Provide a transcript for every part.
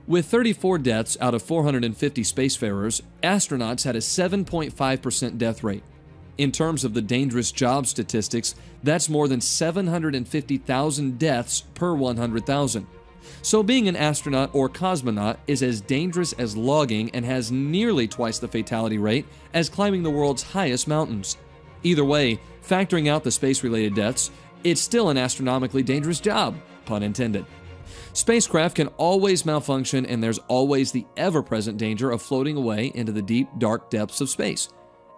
With 34 deaths out of 450 spacefarers, astronauts had a 7.5% death rate. In terms of the dangerous job statistics, that's more than 750,000 deaths per 100,000. So being an astronaut or cosmonaut is as dangerous as logging and has nearly twice the fatality rate as climbing the world's highest mountains. Either way, factoring out the space-related deaths, it's still an astronomically dangerous job, pun intended. Spacecraft can always malfunction, and there's always the ever-present danger of floating away into the deep, dark depths of space.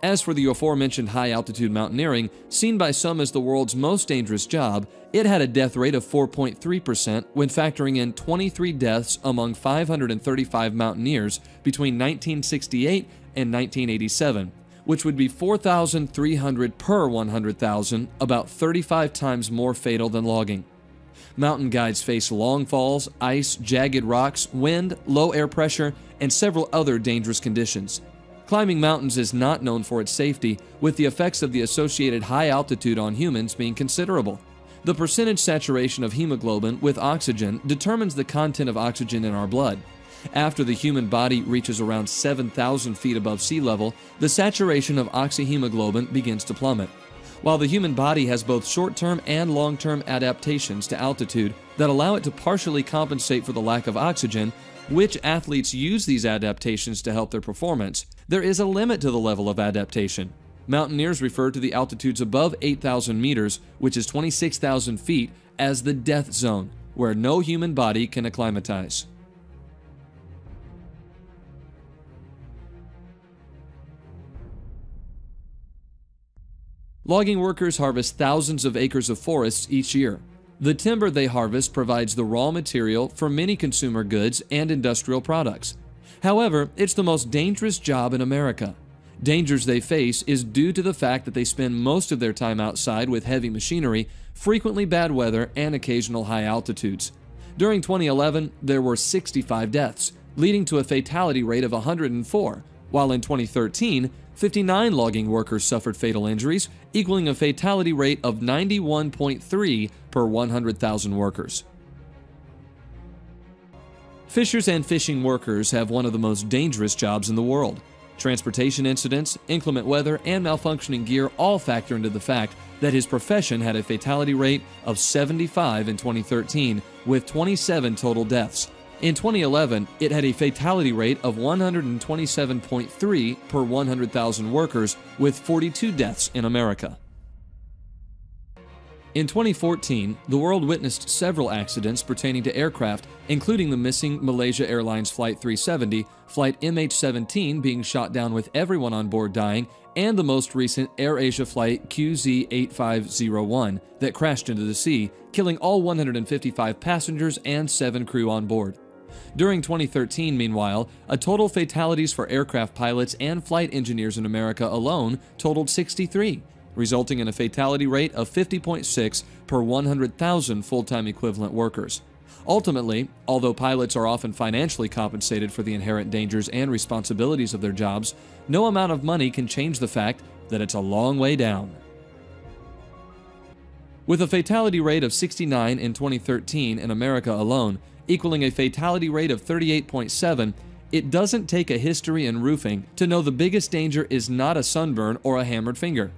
As for the aforementioned high-altitude mountaineering, seen by some as the world's most dangerous job, it had a death rate of 4.3% when factoring in 23 deaths among 535 mountaineers between 1968 and 1987, which would be 4,300 per 100,000, about 35 times more fatal than logging. Mountain guides face long falls, ice, jagged rocks, wind, low air pressure, and several other dangerous conditions. Climbing mountains is not known for its safety, with the effects of the associated high altitude on humans being considerable. The percentage saturation of hemoglobin with oxygen determines the content of oxygen in our blood. After the human body reaches around 7,000 feet above sea level, the saturation of oxyhemoglobin begins to plummet. While the human body has both short-term and long-term adaptations to altitude that allow it to partially compensate for the lack of oxygen, which athletes use these adaptations to help their performance, there is a limit to the level of adaptation. Mountaineers refer to the altitudes above 8,000 meters, which is 26,000 feet, as the death zone, where no human body can acclimatize. Logging workers harvest thousands of acres of forests each year. The timber they harvest provides the raw material for many consumer goods and industrial products. However, it's the most dangerous job in America. Dangers they face is due to the fact that they spend most of their time outside with heavy machinery, frequently bad weather, and occasional high altitudes. During 2011, there were 65 deaths, leading to a fatality rate of 104, while in 2013, 59 logging workers suffered fatal injuries, equaling a fatality rate of 91.3 per 100,000 workers. Fishers and fishing workers have one of the most dangerous jobs in the world. Transportation incidents, inclement weather, and malfunctioning gear all factor into the fact that his profession had a fatality rate of 75 in 2013, with 27 total deaths. In 2011, it had a fatality rate of 127.3 per 100,000 workers, with 42 deaths in America. In 2014, the world witnessed several accidents pertaining to aircraft, including the missing Malaysia Airlines Flight 370, Flight MH17 being shot down with everyone on board dying, and the most recent AirAsia Flight QZ8501 that crashed into the sea, killing all 155 passengers and 7 crew on board. During 2013, meanwhile, a total fatalities for aircraft pilots and flight engineers in America alone totaled 63, resulting in a fatality rate of 50.6 per 100,000 full-time equivalent workers. Ultimately, although pilots are often financially compensated for the inherent dangers and responsibilities of their jobs, no amount of money can change the fact that it's a long way down. With a fatality rate of 69 in 2013 in America alone, equaling a fatality rate of 38.7, it doesn't take a history in roofing to know the biggest danger is not a sunburn or a hammered finger.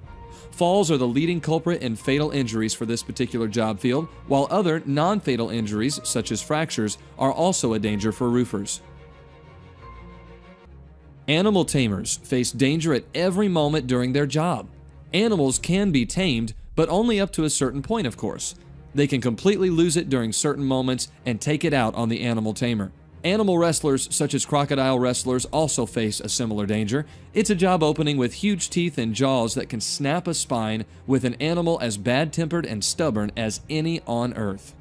Falls are the leading culprit in fatal injuries for this particular job field, while other non-fatal injuries, such as fractures, are also a danger for roofers. Animal tamers face danger at every moment during their job. Animals can be tamed, but only up to a certain point, of course. They can completely lose it during certain moments and take it out on the animal tamer. Animal wrestlers, such as crocodile wrestlers, also face a similar danger. It's a job opening with huge teeth and jaws that can snap a spine with an animal as bad-tempered and stubborn as any on Earth.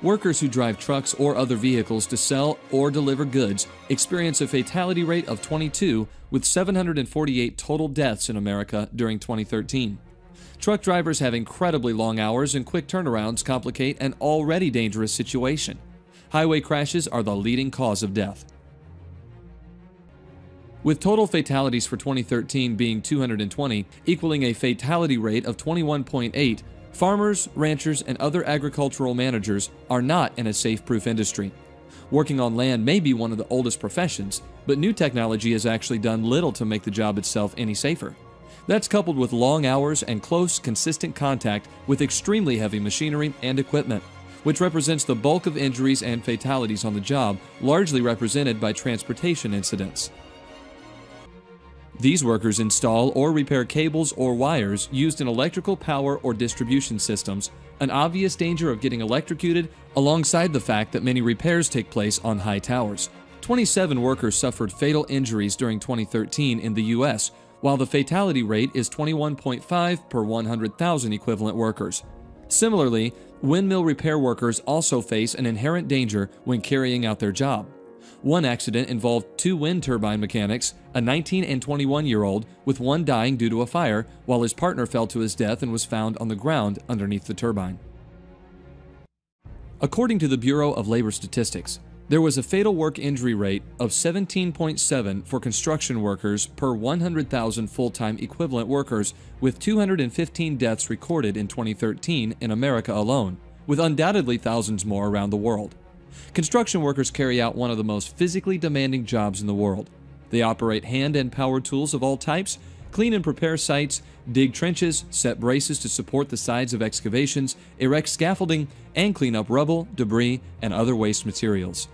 Workers who drive trucks or other vehicles to sell or deliver goods experience a fatality rate of 22, with 748 total deaths in America during 2013. Truck drivers have incredibly long hours, and quick turnarounds complicate an already dangerous situation. Highway crashes are the leading cause of death. With total fatalities for 2013 being 220, equaling a fatality rate of 21.8, farmers, ranchers, and other agricultural managers are not in a safe-proof industry. Working on land may be one of the oldest professions, but new technology has actually done little to make the job itself any safer. That's coupled with long hours and close, consistent contact with extremely heavy machinery and equipment, which represents the bulk of injuries and fatalities on the job, largely represented by transportation incidents. These workers install or repair cables or wires used in electrical power or distribution systems, an obvious danger of getting electrocuted alongside the fact that many repairs take place on high towers. 27 workers suffered fatal injuries during 2013 in the U.S., while the fatality rate is 21.5 per 100,000 equivalent workers. Similarly, windmill repair workers also face an inherent danger when carrying out their job. One accident involved 2 wind turbine mechanics, a 19 and 21-year-old, with one dying due to a fire, while his partner fell to his death and was found on the ground underneath the turbine. According to the Bureau of Labor Statistics, there was a fatal work injury rate of 17.7 for construction workers per 100,000 full-time equivalent workers, with 215 deaths recorded in 2013 in America alone, with undoubtedly thousands more around the world. Construction workers carry out one of the most physically demanding jobs in the world. They operate hand and power tools of all types, clean and prepare sites, dig trenches, set braces to support the sides of excavations, erect scaffolding, and clean up rubble, debris, and other waste materials.